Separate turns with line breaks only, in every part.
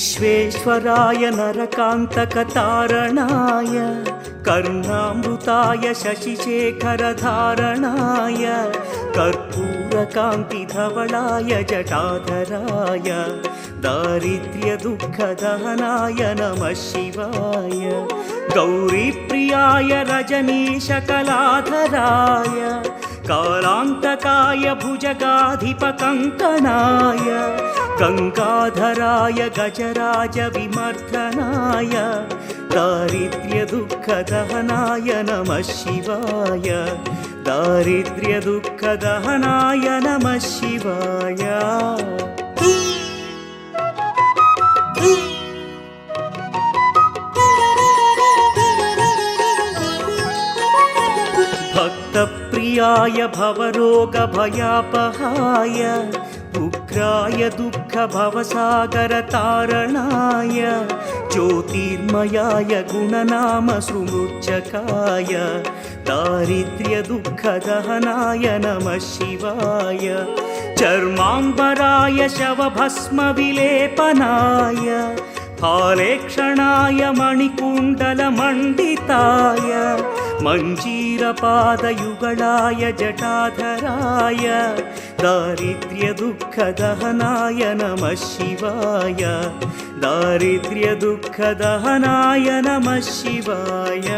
विश्वेश्वराय नरकान्तकतारणाय करुणामृताय शशिशेखरधारणाय कर्पूरकान्तिधवलाय जटाधराय दारिद्र्यदुःखदहनाय नमः शिवाय गौरीप्रियाय रजनीशकलाधराय कालान्तकाय भुजगाधिपकङ्कणाय गङ्गाधराय गजराजविमर्दनाय दारिद्र्यदुःखदहनाय नमः शिवाय दारिद्र्यदुःखदहनाय नमः शिवाय। भक्तप्रियाय भवरोगभयापहाय उग्राय दुःखभवसागरतारणाय ज्योतिर्मयाय गुणनामसुमृच्छकाय दारिद्र्यदुःखदहनाय नमः शिवाय चर्माम्बराय शवभस्मविलेपनाय फालेक्षणाय मणिकुण्डलमण्डिताय मञ्जीरपादयुगलाय जटाधराय दारिद्र्यदुःखदहनाय नमः शिवाय दारिद्र्यदुःखदहनाय नमः शिवाय।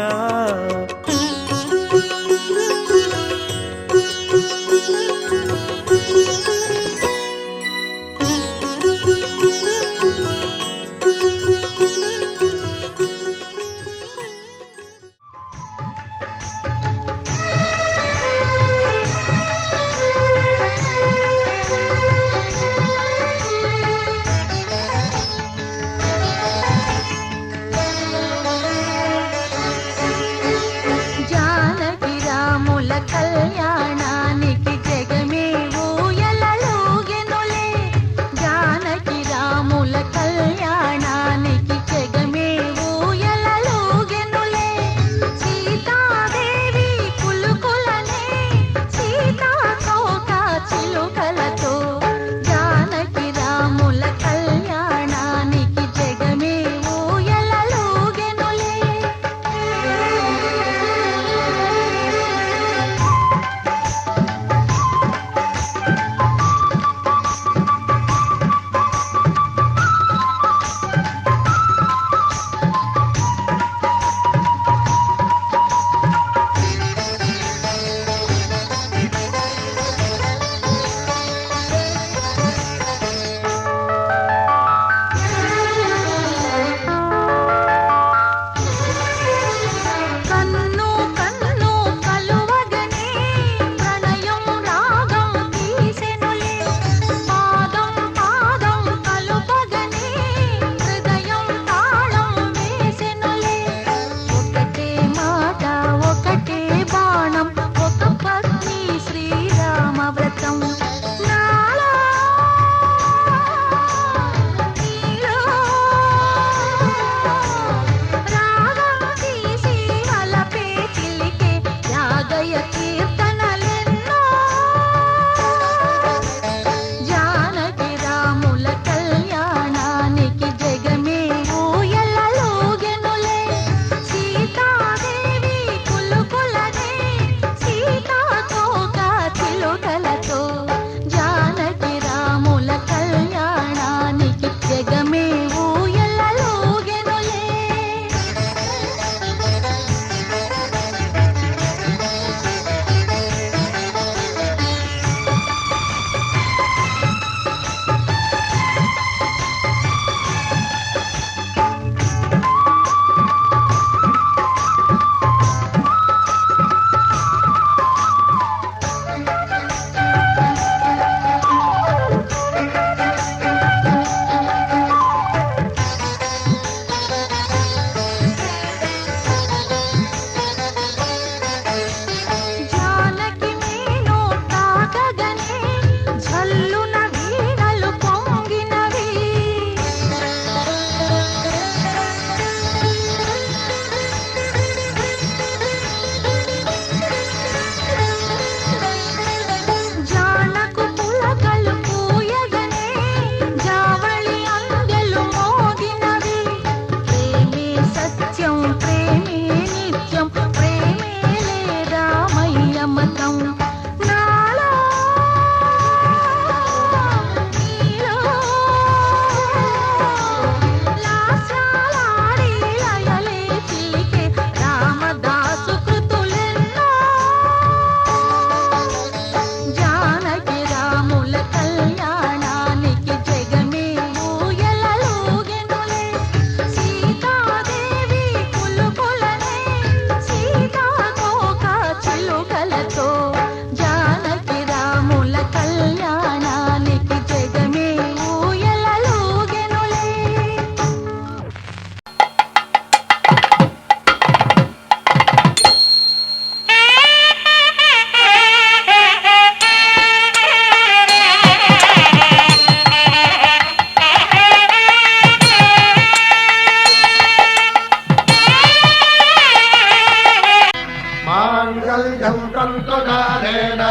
तन्तुकालेन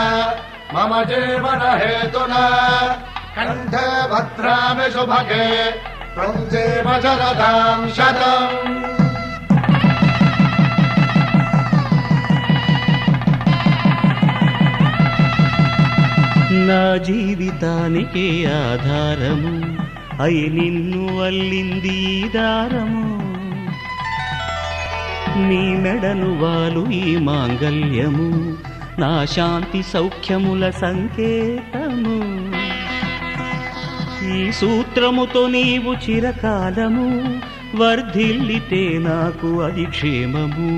मम जीवन हेतुना कण्ठे भद्रामि शुभगे त्वं जीव शरदां शतम्।
నా జీవితానికి ఆధారము అయి నిన్ను అల్లింది ఈ దారము, నీ మెడను వాలు ఈ మాంగల్యము నా శాంతి సౌఖ్యముల సంకేతము, ఈ సూత్రముతో నీవు చిరకాలము వర్ధిల్లితే నాకు అది క్షేమము.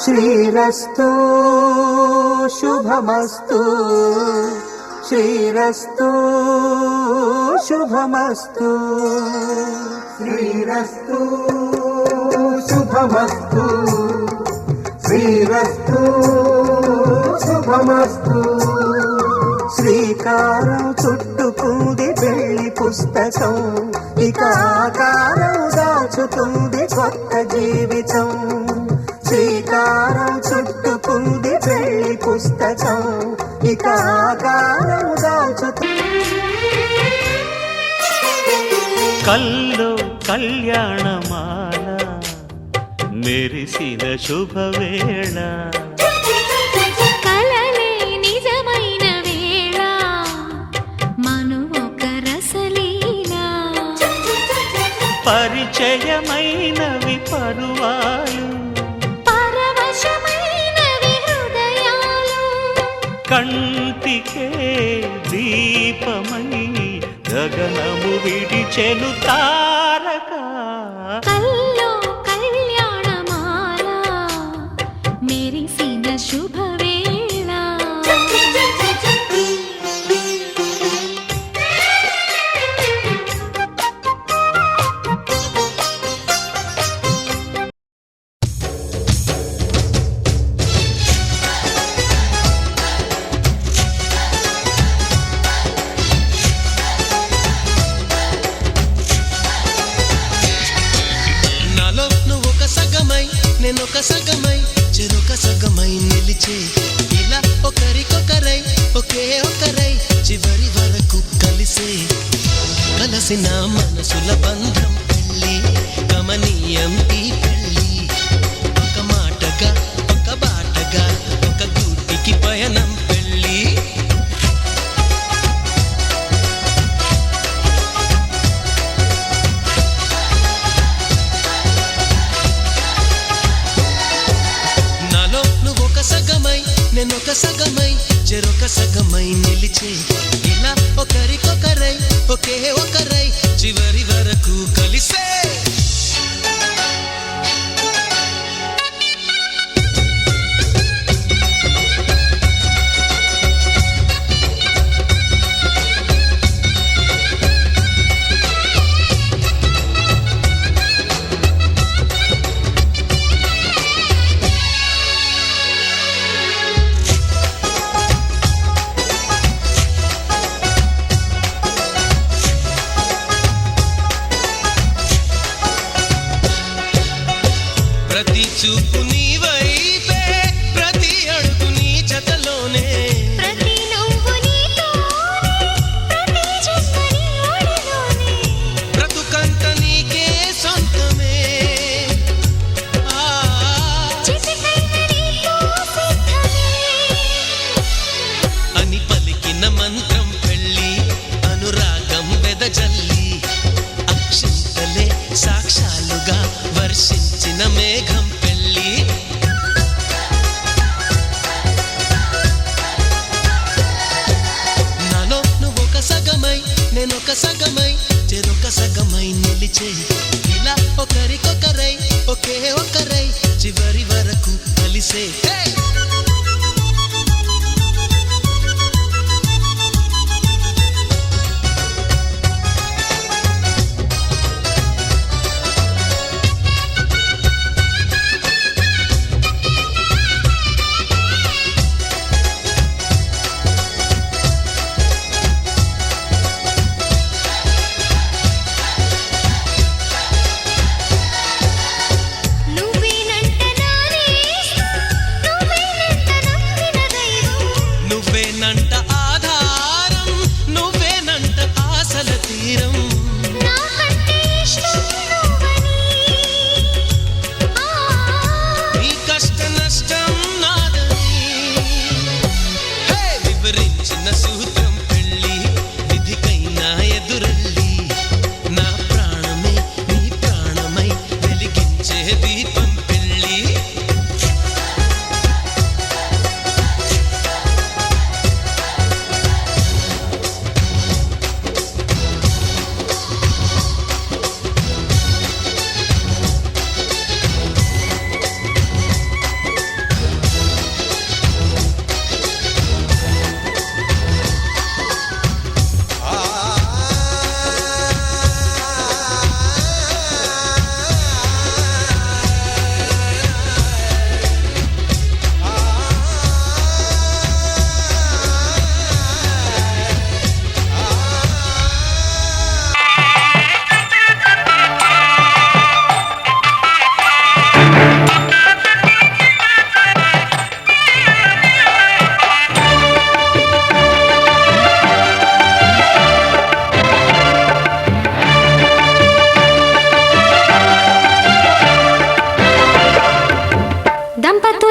శ్రీరస్తు శుభమస్తు, శ్రీరస్తు శుభమస్తు, శ్రీరస్తు శుభమస్తు, శ్రీరస్తు శుభమస్తు. శ్రీకారం చుట్టుకుంది వెళ్లి పుస్తకం, ఇక ఆకారం దాచుతుంది కొత్త జీవితం. శ్రీకారం చుట్టుకుంది వెళ్లి పుస్తకం, ఇక ఆకారం దాచుతుంది.
కల్లో కళ్యాణమాల మెరిసిన శుభవేళ,
కలలే నిజమైన వేళ మనువొక రసలీలా,
పరిచయమైనవి పరువాలు
పరవశమైనవి హృదయాలు,
కంటికే దీపమై గగనము విడిచెను తారక.
కల్లో కళ్యాణమాల మెరిసిన శుభవేళ.
నేనొక సగమై చెరొక సగమై నిలిచే, ఇలా ఒకరికొకరై ఒకే ఒకరై చివరి వరకు కలిసే, కలసిన మనసుల బంధం పెళ్ళి గమనీయం ఈ పెళ్ళి. ఒక మాటగా ఒక బాటగా ఒక గూటికి పయనం పెళ్ళి. సగమై నేనొక సగమై చెరొక సగమై నిలిచే, ఇలా ఒకరికొకరై ఒకే ఒకరై చివరి వరకు కలిసే. ప్రతి చూపు నీ వైపే, ప్రతి అడుగు నీ జతలోనే,
ప్రతి నవ్వు నీతోనే, ప్రతి జన్మ నీ ఒడిలోనే,
బ్రతుకంత నీకే సొంతమే.
చితికైన నీతో సిద్ధమే
అని పలికిన మంత్రం పెళ్ళి, అనురాగం వెదజల్లి, అక్షింతలే సాక్ష్యాలుగా వర్షించిన మేఘం పెళ్ళి. నాలో నువ్వొక సగమై నేనొక సగమై చెరొక సగమై నిలిచే, ఇలా ఒకరికొకరై ఒకే ఒకరై చివరి వరకు కలిసే.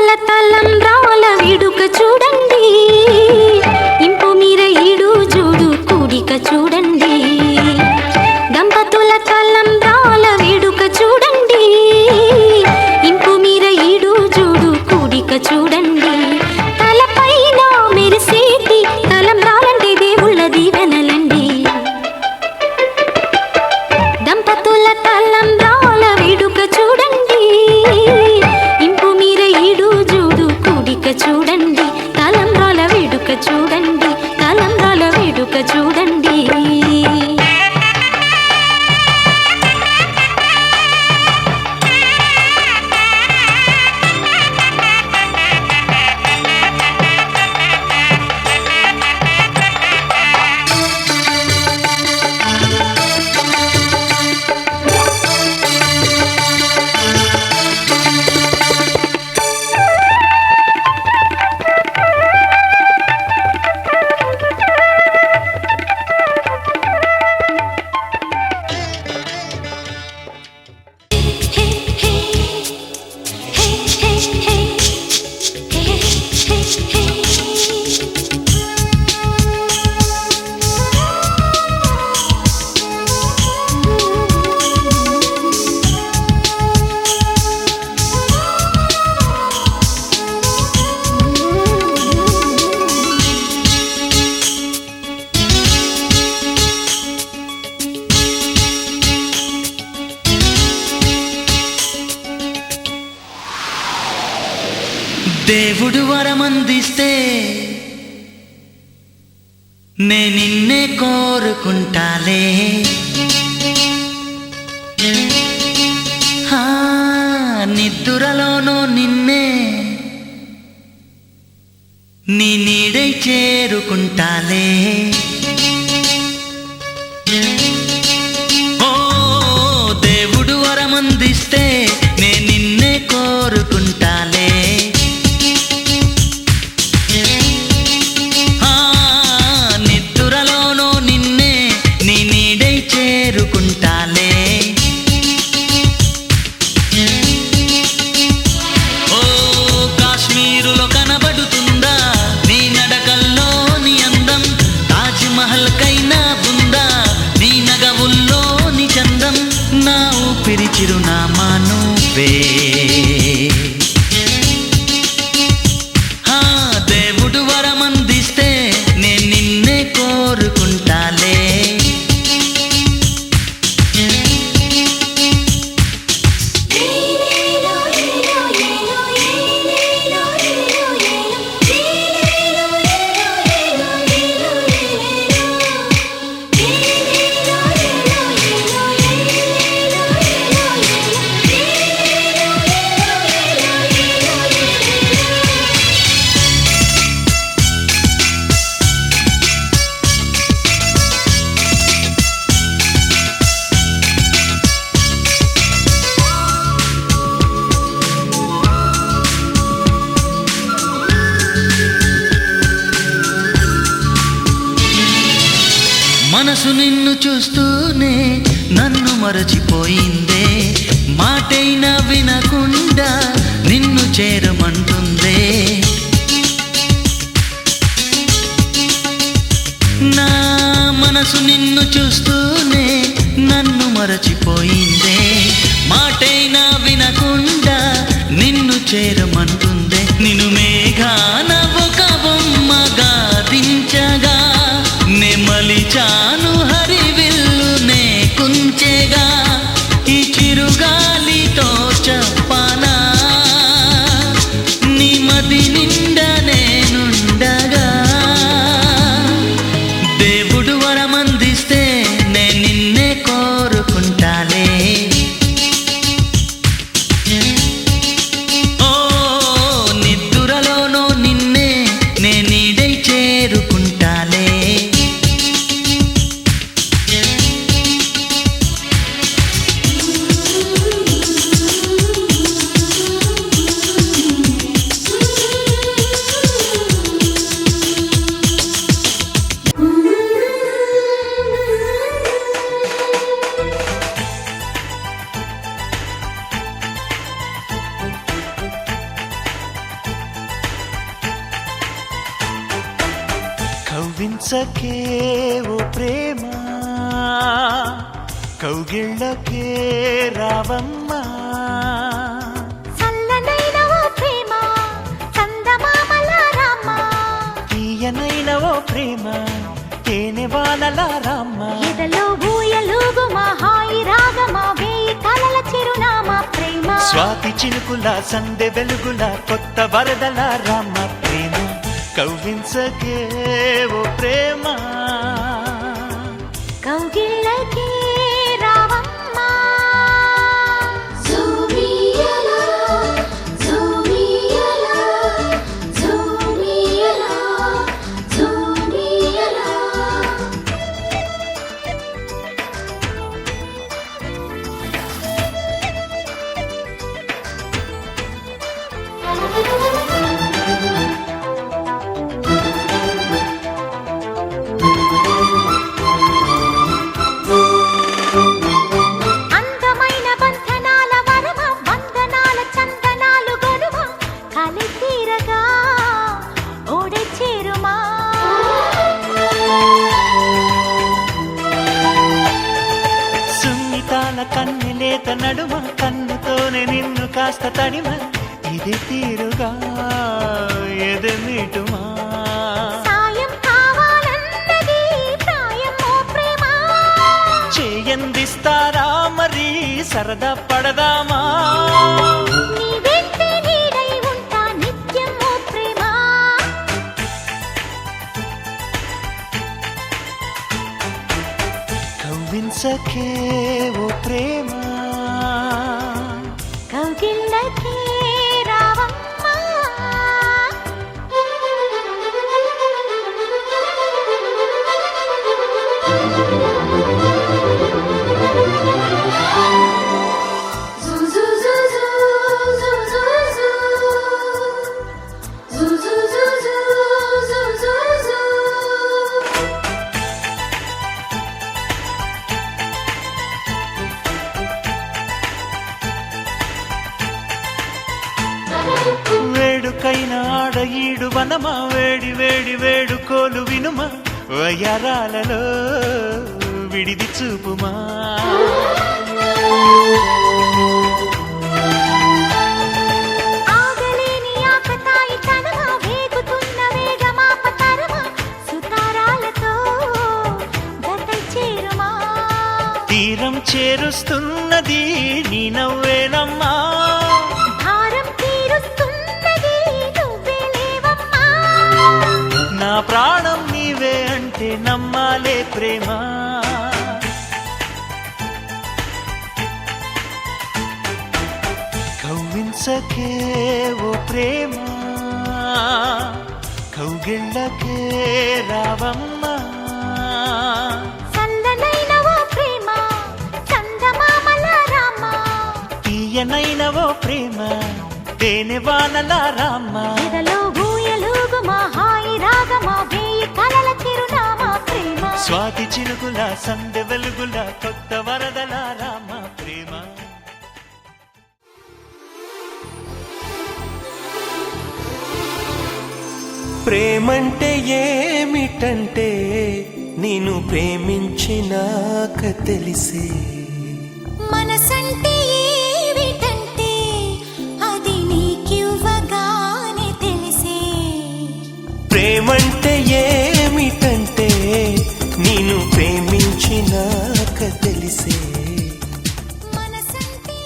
దంపతుల తలంబ్రాల వేడుక చూడండి, ఇంపు మీర ఈడు జోడు కూడిక చూడండి. దంపతుల తలంబ్రాల వేడుక చూడండి, ఇంపు మీర ఈడు జోడు కూడిక చూడండి. తలపైన మెరిసేటి తలంబ్రాలంటే దేవుళ్ళ దీవెనలండి. దంపతుల తలంబ్రాల వేడుక చూడండి, ఇంపు మీర ఈడు జోడు కూడిక చూడండి. తలంబ్రాల వేడుక చూడండి, తలంబ్రాల వేడుక చూడండి.
దేవుడు వరమందిస్తే నే నిన్నే కోరుకుంటాలే. నిద్దురలోనూ నిన్నే నీ నీడై చేరుకుంటాలే. ఓ దేవుడు వరమందిస్తే నే నిన్నే కోరుకుంటాలే. నిద్దురలోనూ నిన్నే నీ నీడై చేరుకుంటాలే. ఓ కాశ్మీరులో కనబడుతుందా నీ నడకల్లో నీ అందం, తాజ్ మహల్ కైనా ఉందా నీ నగవుల్లో నీ చందం. నా ఊపిరి చిరునామా నువ్వే. దేవుడు వరమందిస్తే నేను నిన్నే కోరుకుంటాలే. మనసు నిన్ను చూస్తూనే నన్ను మరచిపోయిందే. మాటైనా వినకుండా నిన్ను చేరమంటుందే. నా మనసు నిన్ను చూస్తూనే నన్ను మరచిపోయిందే. మాటైనా వినకుండా నిన్ను చేరమంటుందే. నిన్ను మేఘాన ఒక బొమ్మగా దించగా నెమలిచాను హరివిల్లు నే కుంచెగా. ఈ చిరుగాలితో చెప్పనా నీ మది నిండా నేనుండగా. దేవుడు వరమందిస్తే నే నిన్నే కోరుకుంటాలే. ఓ
కవ్వించకే ఓ ప్రేమ కౌగిళ్ళకే రావమ్మా
చల్లనైన ఓ ప్రేమ చందమామల రామ
తీయనైన ఓ ప్రేమ తేనె వానల రామ్మ
ఎదలో ఊయలుగు మా హాయి రాగమా వేయి కలల చిరునామా ప్రేమ
స్వాతి చినుకుల సందె వెలుగుల కొత్త వరదల రామ ప్రేమ కవ్వించకే ఓ ప్రేమ
కౌగిళ్ళకే రావమ్మా జూమియలా జూమియలా జూమియలా జూమియలా అందమైన బంధనాల వరమ వందనాల చందనాలు గొలువ కలితీరగా ఓడే చేరుమా
సున్నితాల కన్నెలేత నడుమ కన్నుతోనే నిన్ను కాస్త తడిమ ఇది తీరుగా ఎదమిటుమా
సాయం కావాలన్నది ప్రాయం ఓ ప్రేమ
చేయందిస్తారా మరి సరదా పడదామా
నీ వెంటే నీడై ఉంటా నిత్యం ఓ ప్రేమ
కవ్వించకే ఓ ప్రేమ
కౌగిళ్ళకే రావమ్మా
వేడుకైన ఆడ ఈడు వనమా వేడి వేడి వేడుకోలు వినుమా వయరాలలో విడిది చూపుమా
ఆగలేని ఆకతాయి తనమా వేగుతున్న వేగమాపతరమా సుతారాలతో గతై చేరుమా
తీరం చేరుస్తున్నది నీ నవ్వేనమ్మా
భారం తీరుస్తున్నది నువ్వే లేవమ్మా
నా ప్రాణం నీవే అంటే నమ్మాలే ప్రేమ కవ్వించకే ఓ ప్రేమ కౌగిళ్ళకే రావమ్మా
చల్లనైన ఓ ప్రేమ చందమామల రామ
తీయనైన ఓ ప్రేమ తేనె వానల రామ్మ
ఎదలో ఊయలుగు మా హాయి రాగమా వేయి కలల చిరునామా ప్రేమ
స్వాతి చినుకుల సందె వెలుగుల కొత్త వరదల రామ ప్రేమ
ప్రేమంటే ఏమిటంటే నిన్ను ప్రేమించినాక తెలిసే
మనసంటే ఏమిటంటే అది నీకివ్వగానే తెలిసే
ప్రేమంటే ఏమిటంటే నిన్ను ప్రేమించినాక తెలిసే
మనసంటే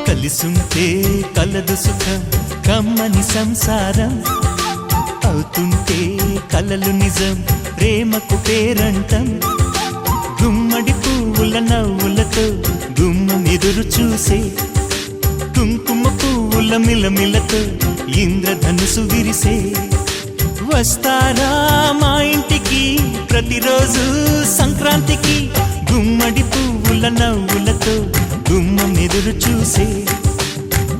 కలిసుంటే కలదు సుఖం కమ్మని సంసారం అవుతుంటే కలలు నిజం ప్రేమకు పేరంటం గుమ్మడి పువ్వుల నవ్వులతో గుమ్మం ఎదురు చూసే కుంకుమ పువ్వుల మిలమిలతో ఇంద్రధనుసు విరిసే వస్తారా మా ఇంటికి ప్రతిరోజు సంక్రాంతికి గుమ్మడి పువ్వుల నవ్వులతో గుమ్మం ఎదురు చూసే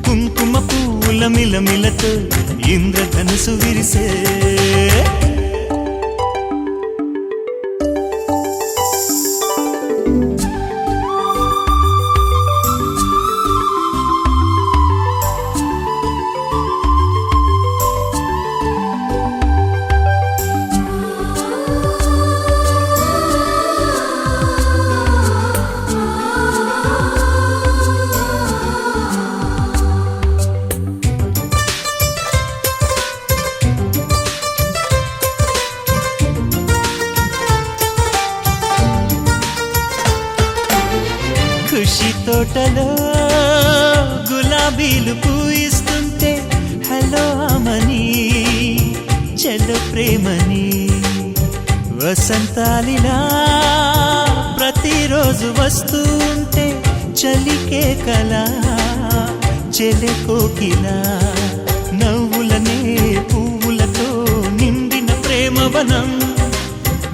కుంకుమ పువ్వుల మిలమిలతో ఇంద్రధనుసు విరిసే ఖుషి తోటలో గులాబీలు పూయిస్తుంటే హలో అమని చెల్లో ప్రేమని వసంతాలిలా ప్రతిరోజు వస్తూ ఉంటే చలికే కలా చెలె కోకిలా నవ్వులనే పువ్వులతో నిండిన ప్రేమవనం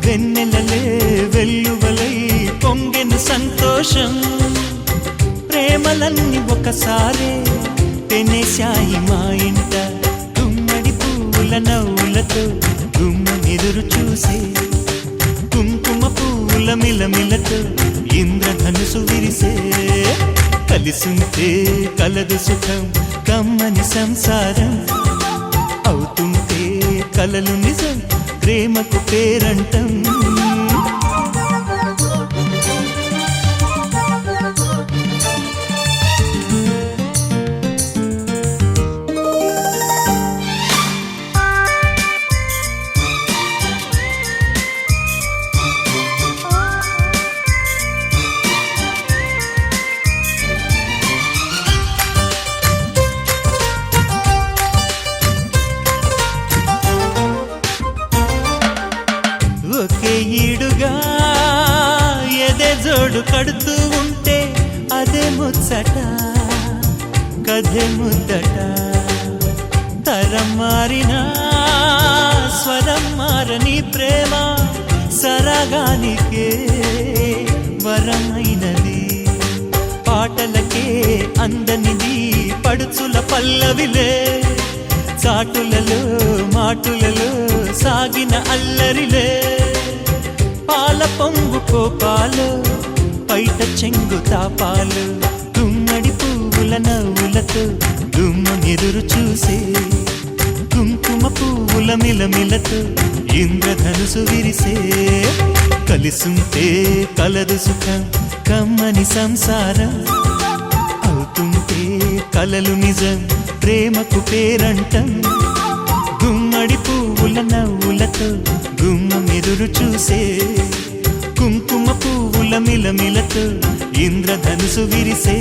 వెన్నెలలే వెల్లువలై పొంగెను సంతోషం ప్రేమలన్నీ ఒకసారే పెనేశాయి మా ఇంట గుమ్మడి పువ్వుల నవ్వులతో గుమ్మనెదురు చూసే కుంకుమ పువ్వుల మిలమిలతో ఇంద్రధనుసు విరిసే కలిసుంటే కలదు సుఖం కమ్మని సంసారం అవుతుంటే కలలు నిజం ప్రేమకు పేరంటం ఒకే ఈడుగా ఎదే జోడు కడుతూ ఉంటే అదే ముచ్చట కథే ముద్దట తరం మారినా స్వరం మారని ప్రేమ సరగానికే వరమైనది పాటలకే అందనిది పడుచుల పల్లవిలే చాటులలో మాటులలో సాగిన అల్లరిలే పాల పొంగు కోపాలు పైట చెంగు తాపాలు గుమ్మడి పువ్వుల నవ్వులతో గుమ్మనెదురు చూసే కుంకుమ పువ్వుల మిలమిలతో ఇంద్రధనుసు విరిసే కలిసుంటే కలదు సుఖం కమ్మని సంసారం అవుతుంటే కలలు నిజం ప్రేమకు పేరంటం గుమ్మడి పువ్వుల నవ్వులతో గుమ్మమెదురు చూసే కుంకుమ పువ్వుల మిలమిలతో ఇంద్రధనుసు విరిసే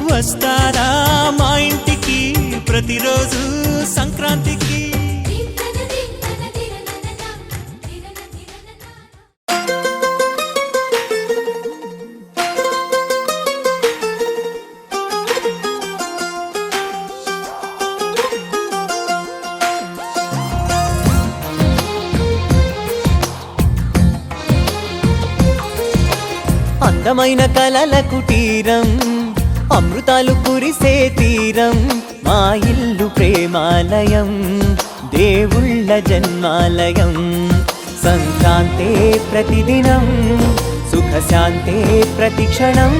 వస్తారా మా ఇంటికి ప్రతిరోజు సంక్రాంతికి
అందమైన కలల కుటీరం అమృతాలు కురిసే తీరం మా ఇల్లు ప్రేమాలయం దేవుళ్ళ జన్మాలయం సంక్రాంతే ప్రతిదినం సుఖశాంతే ప్రతిక్షణం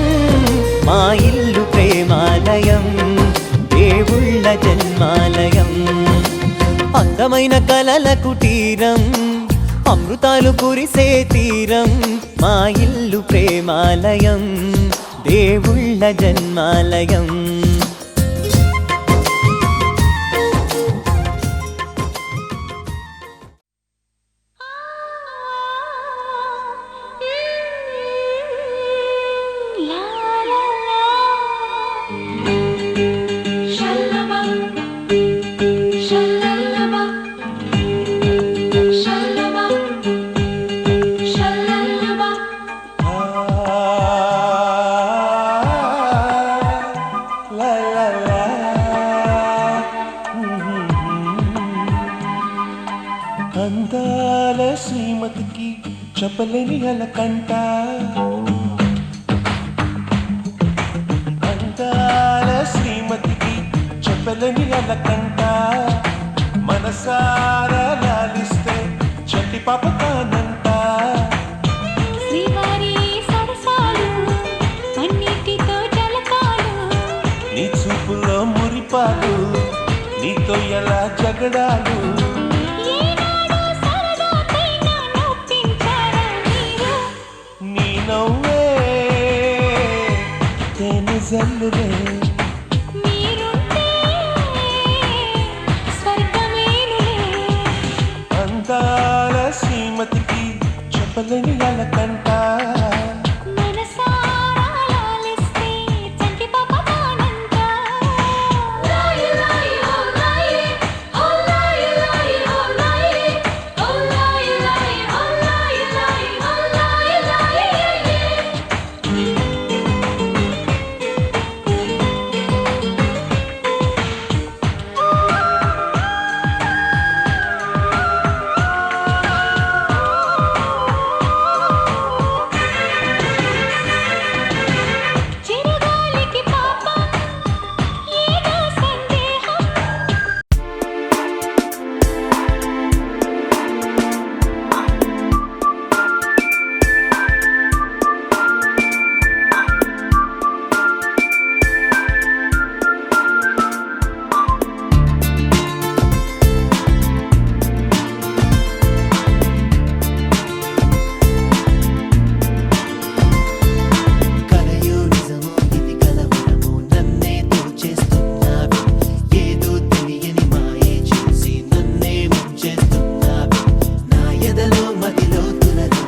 మా ఇల్లు ప్రేమాలయం దేవుళ్ళ జన్మాలయం అందమైన కలల కుటీరం అమృతాలు కురిసే తీరం మా ఇల్లు ప్రేమాలయం దేవుళ్ళ జన్మాలయం
la చెప్పలేని అలకంట అందాల శ్రీమతికి చెప్పలేని అలకంట మనసారా లాలిస్తే చట్టి పాప కానంట
శ్రీవారి సరసాలు అన్నిటితో జలకాలు
నీ చూపులో మురిపాలు నీతో ఎలా జగడాలు
ఏనాడు సరదాకైనా నొప్పించారా మీరు
నీ నవ్వే తేనె జల్లులే
మీరుంటే స్వర్గమేనులే
అందాల శ్రీమతికి చెప్పలేని అలకంట
మనసారా లాలిస్తే చంటి పాప కానంట లాయి లాయి ఓ లాయి ఓ లాయి లాయి ఓ లాయి ఓ లాయి లాయి ఓ లాయి లాయి ఓ లాయి లాయి చిరగాలికి పాప ఏదో సందేహం
కలయో నిజమో ఇది కలవరమో నన్నే తోచేస్తున్నావే ఏదో తెలియని మాయే చూసి నన్నే ముంచేస్తున్నావే నా ఎదలో మదిలో తులలో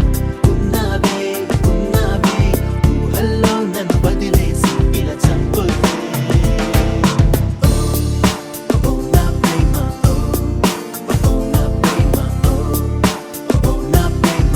ఉన్నావే ఉన్నావే ఊహల్లో నన్ను వదిలేసి ఇలా చంపుతే ఓ నా ప్రేమ ఓ నా ప్రేమ ఓ నా ప్రేమ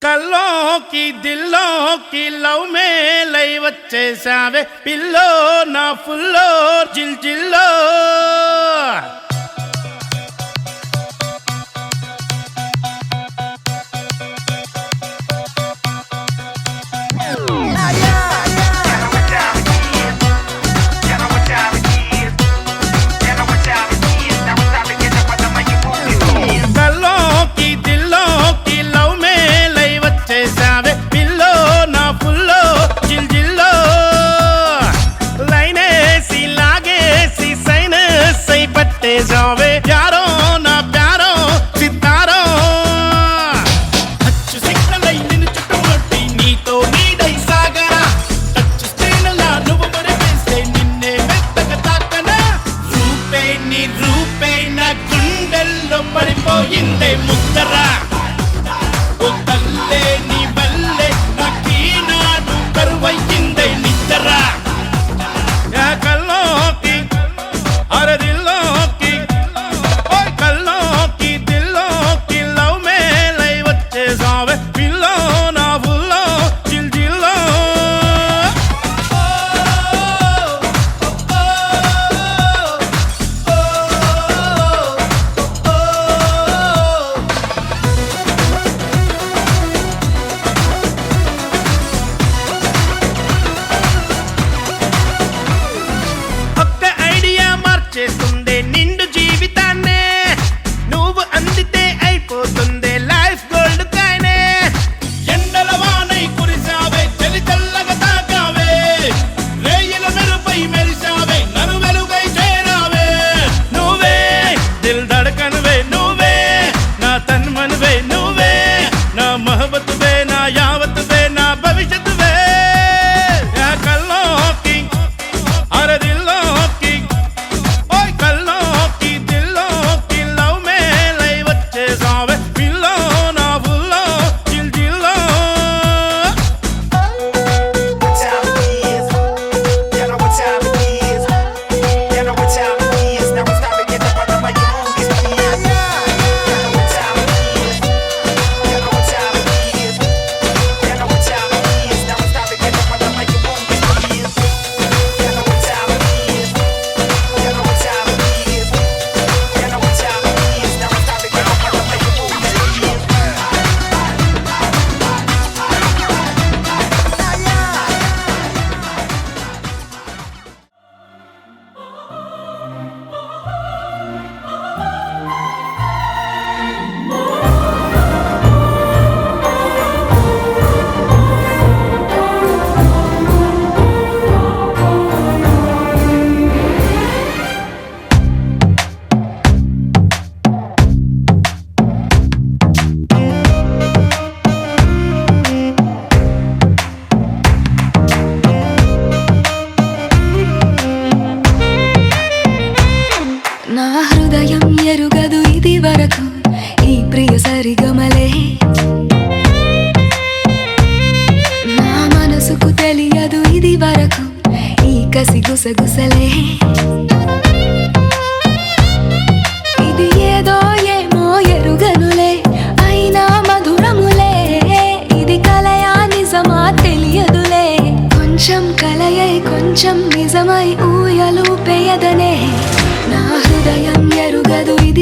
కల్లోకి దిల్లోకి లవ్ మేలై వచ్చేసావే పిల్లో నా ఫుల్లో జిల్ జిల్లో కల్లోకి దిల్లోకి లవ్ మేలై వచ్చేసావే పిల్లో నా ఫుల్లో జిల్ జిల్లో లైనేసి లాగేసి సైనస్ అయి పట్టే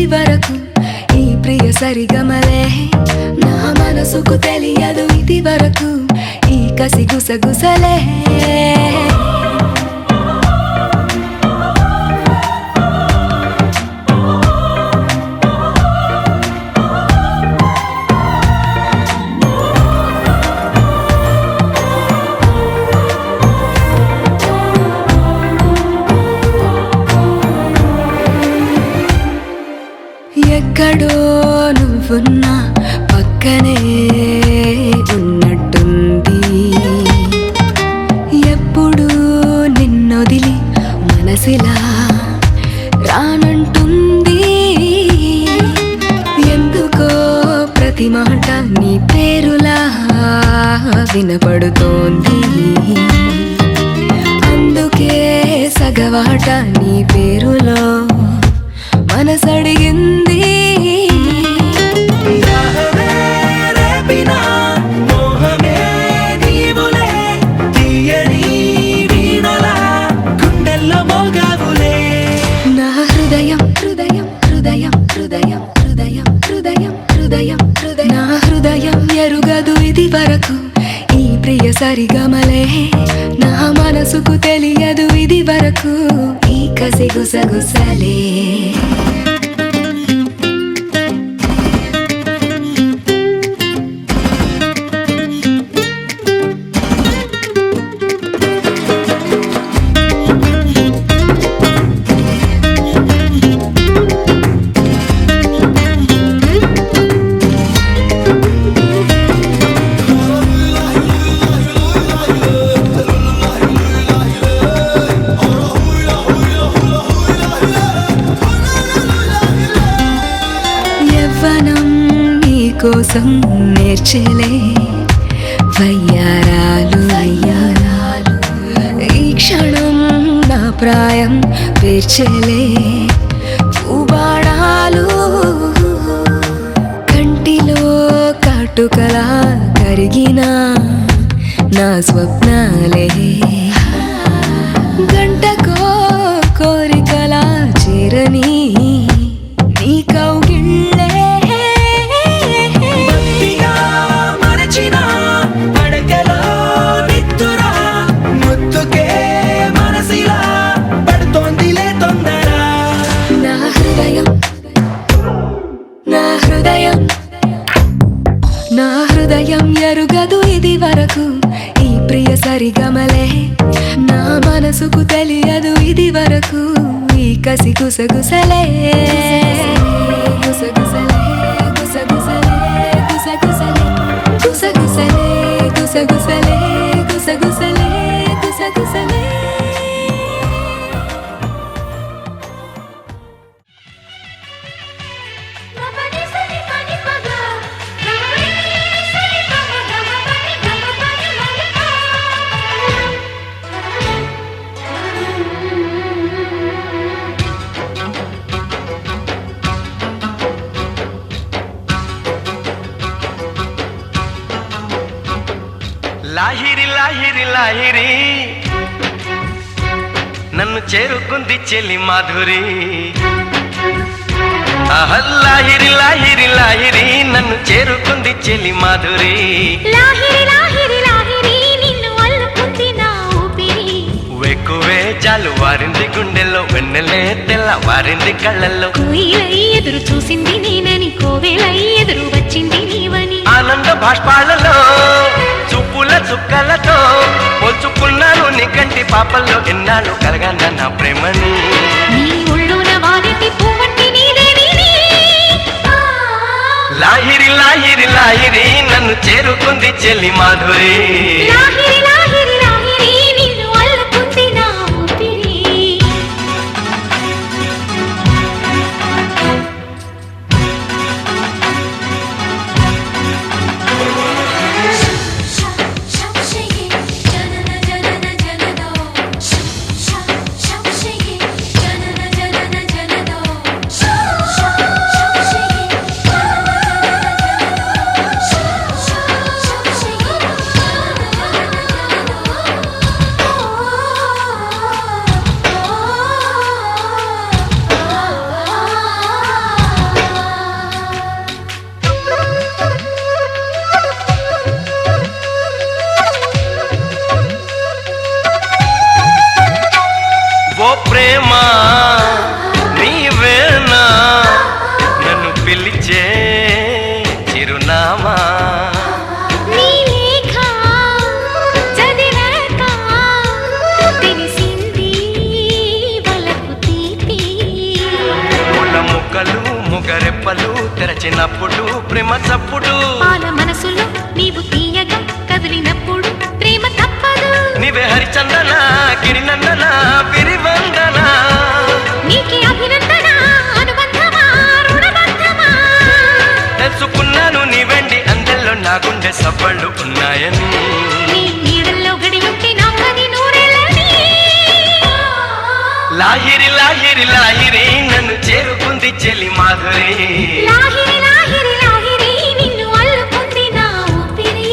ఇది వరకు ఈ ప్రియ సరిగమలే నా మనసుకు తెలియదు ఇది వరకు ఈ కసి గుసగుసలే ఎక్కడో నువ్వున్నా పక్కనే ఉన్నట్టుంది ఎప్పుడు నిన్నొదిలి మనసిలా రానంటుంది ఎందుకో ప్రతి మాట నీ పేరులా వినపడుతోంది అందుకే సగవాట నీ పేరులో మనసడిగింది నా హృదయం హృదయం హృదయం హృదయం హృదయం హృదయం హృదయం హృదయం నా హృదయం ఎరుగదు ఇది వరకు ఈ ప్రియ సరిగమలే నా మనసుకు తెలియదు ఇది వరకు ఈ కసి గుసగుసలే కోసం నేర్చేలే వయ్యారాలు అయ్యారాలు ఈ క్షణం నా ప్రాయం పేర్చేలే పూబాడాలు కంటిలో కాటుకలా కరిగిన నా స్వప్నాలే గంటకో కోరికలా చేరని నీ కౌగిళ్ళే నా హృదయం ఎరుగదు ఇది వరకు ఈ ప్రియ సరిగమలే నా మనసుకు తెలియదు ఇది వరకు ఈ కసి గుసగుసలే గుసగుసలే గుసగుసలే గుసగుసలే గుసగుసలే గుసగుసలే గుసగుసలే గుసగుసలే
లాహిరి లాహిరి లాహిరి నన్ను చేరుకుంది చెల్లి మాధురి లాహిరి లాహిరి లాహిరి నన్ను చేరుకుంది చెల్లి మాధురి
లాహిరి లాహిరి లాహిరి నిన్ను అల్లుకుంది నా ఊపిరి
వెక్కువే జాలు వారింది గుండెల్లో వెన్నెలే తెల్ల వారింది కళ్ళల్లో
కోయిలై ఎదురు చూసింది నేనని కోవెలై ఎదురు వచ్చింది నీవని
ఆనంద భాష్పాలలో చూపుల చుక్కలతో పోల్చుకున్నాను నీ కంటి పాపల్లో ఎన్నాళ్ళు కలగన్న నా ప్రేమని
నీ ఒళ్ళోన వారెట్టి పువ్వంటి నీదేవిని
లాహిరి లాహిరి లాహిరి నన్ను చేరుకుంది చెల్లి మాధురి
లాహిరి లాహిరి లాహిరి నిన్ను అల్లుకుంది నా ఊపిరి
తలుపులు తెరచినప్పుడు ప్రేమ చప్పుడు
పాల మనసులో నీవు తీయగా కదిలినప్పుడు ప్రేమ తప్పదు.
నీవే హరిచందన గిరినందన పిరివందన
నీకే అభినందన అనుబంధమా రుణబంధమా.
తెలుసుకున్నాను నీ వెండి అందెల్లో నా గుండె సవ్వళ్ళు ఉన్నాయని.
నీ నీడల్లో గడియుంటే నా పది నూరేళ్ళని.
లాహిరి లాహిరి లాహిరి నన్ను చేరుకుంది చెలి మాధురి.
లాహిరి లాహిరి లాహిరి నిన్ను అల్లుకుంది నా ఊపిరి.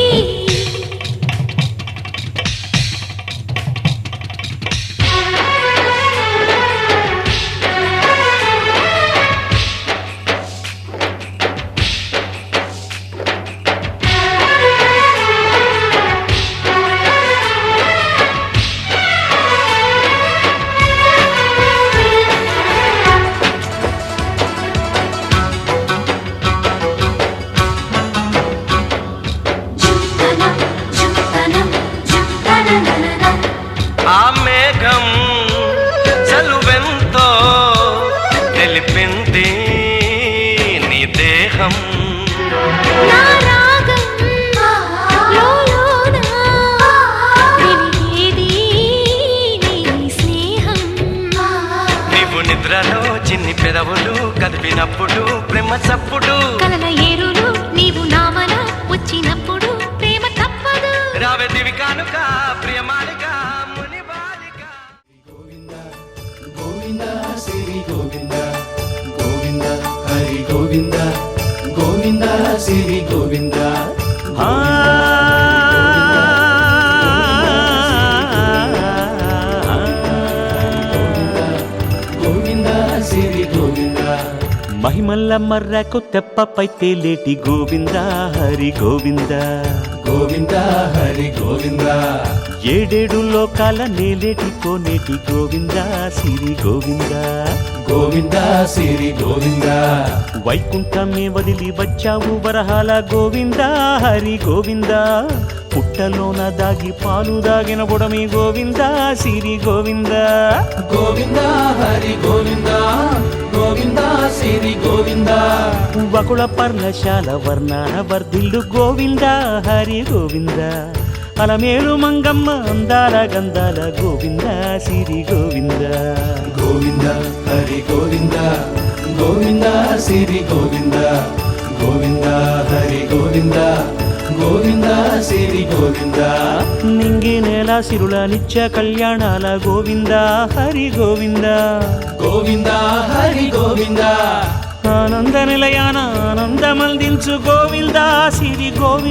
ఆ మేఘం చలువెంతో తెలిపింది నీ దేహం.
నా రాగం లోలోన వెలిగేది నీ స్నేహం.
నీవు నిద్రలో చిన్ని పెదవులు కదిపినప్పుడు ప్రేమ చప్పుడు.
కలల ఏరులు నీవు నామల వచ్చినప్పుడు ప్రేమ తప్పదు.
రావే దివి కానుక ప్రియమాలిక ముని బాలిక.
గోవింద శ్రీ గోవింద గోవింద హరి గోవింద గోవింద శ్రీ గోవింద గోవింద శ్రీ గోవింద
మహిమల్ల మర్రకు తెప్పపై తేలేటి గోవింద హరి గోవింద
గోవింద హరి గోవింద
ఏడేడు లోకాల నేలేటి కోనేటి గోవింద సిరి గోవింద
గోవింద శ్రీ గోవింద
వైకుంఠమే వదిలి వచ్చావు వరహాల గోవింద హరి గోవింద పుట్టలోన దాగి పాలు దాగిన బుడమి గోవింద సిరి గోవింద
గోవింద హరి గోవింద గోవింద శ్రీ గోవింద
వకుళ పర్ణశాల వర్ణాన వర్ధిల్లు గోవింద హరి గోవింద అలమేలు మంగమ్మ అందాల గంధాల గోవింద సిరి గోవింద
గోవింద హరి గోవింద గోవింద శ్రీ గోవింద గోవింద హరి గోవింద గోవింద శ్రీ గోవింద
నింగి నేల సిరుల నిత్య కళ్యాణాల గోవింద హరి గోవింద
గోవింద హరి గోవింద
ఆనంద నిలయాన ఆనందమల్దించు గోవింద సిరి గోవింద